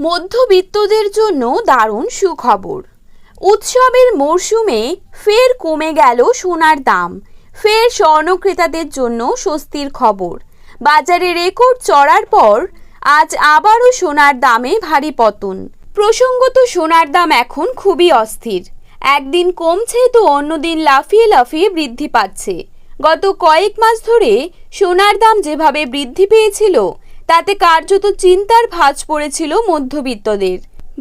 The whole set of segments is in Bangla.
মধ্যবিত্তদের জন্য দারুণ সুখবর। উৎসবের মরশুমে ফের কমে গেল সোনার দাম। ফের স্বর্ণক্রেতাদের জন্য স্বস্তির খবর। বাজারে রেকর্ড চড়ার পর আজ আবারও সোনার দামে ভারী পতন। প্রসঙ্গত সোনার দাম এখন খুবই অস্থির। একদিন কমছে তো অন্যদিন লাফিয়ে লাফিয়ে বৃদ্ধি পাচ্ছে। গত কয়েক মাস ধরে সোনার দাম যেভাবে বৃদ্ধি পেয়েছিল তাতে কার্যত চিন্তার ভাঁজ পড়েছিল মধ্যবিত্তদের।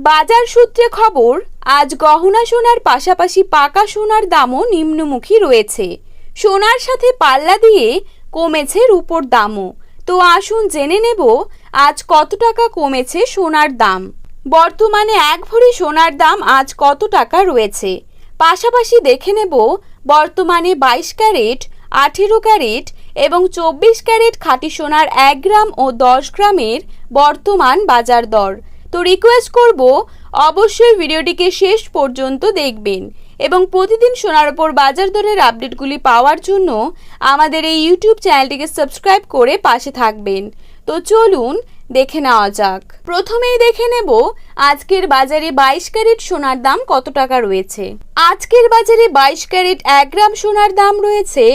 বাজার সূত্রে খবর, আজ গহনা সোনার পাশাপাশি পাকা সোনার দামও নিম্নমুখী রয়েছে। সোনার সাথে পাল্লা দিয়ে কমেছে রূপোর দামও। তো আসুন জেনে নেব আজ কত টাকা কমেছে সোনার দাম। বর্তমানে এক ভরি সোনার দাম আজ কত টাকা রয়েছে। পাশাপাশি দেখে নেব বর্তমানে 22 ক্যারেট, 18 ক্যারেট এবং 24 ক্যারেট খাঁটি সোনার 1 গ্রাম ও 10 গ্রামের বর্তমান বাজার দর। তো রিকোয়েস্ট করব অবশ্যই ভিডিওটিকে শেষ পর্যন্ত দেখবেন এবং প্রতিদিন সোনার উপর বাজার দরের আপডেটগুলি পাওয়ার জন্য আমাদের এই ইউটিউব চ্যানেলটিকে সাবস্ক্রাইব করে পাশে থাকবেন। তো চলুন দেখে নেওয়া যাক। প্রথমেই দেখে নেব আজকের বাজারে 22 ক্যারেট সোনার দাম কত টাকা রয়েছে। আজকের বাজারে 22 ক্যারেট 1 গ্রাম সোনার দাম রয়েছে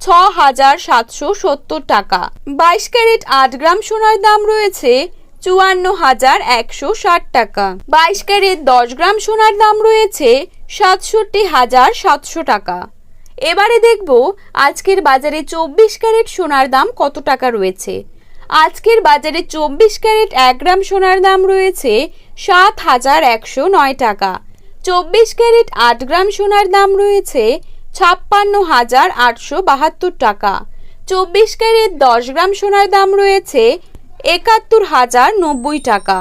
6,770 টাকা। 22 ক্যারেট 8 গ্রাম সোনার দাম রয়েছে 54,160 টাকা। 22 ক্যারেট 10 গ্রাম সোনার দাম রয়েছে 67,700 টাকা। এবারে দেখব আজকের বাজারে 24 ক্যারেট সোনার দাম কত টাকা রয়েছে। আজকের বাজারে 24 ক্যারেট 1 গ্রাম সোনার দাম রয়েছে 7,109 টাকা। 24 ক্যারেট 8 গ্রাম সোনার দাম রয়েছে 56,872 টাকা। 24 ক্যারেট 10 গ্রাম সোনার দাম রয়েছে 71,090 টাকা।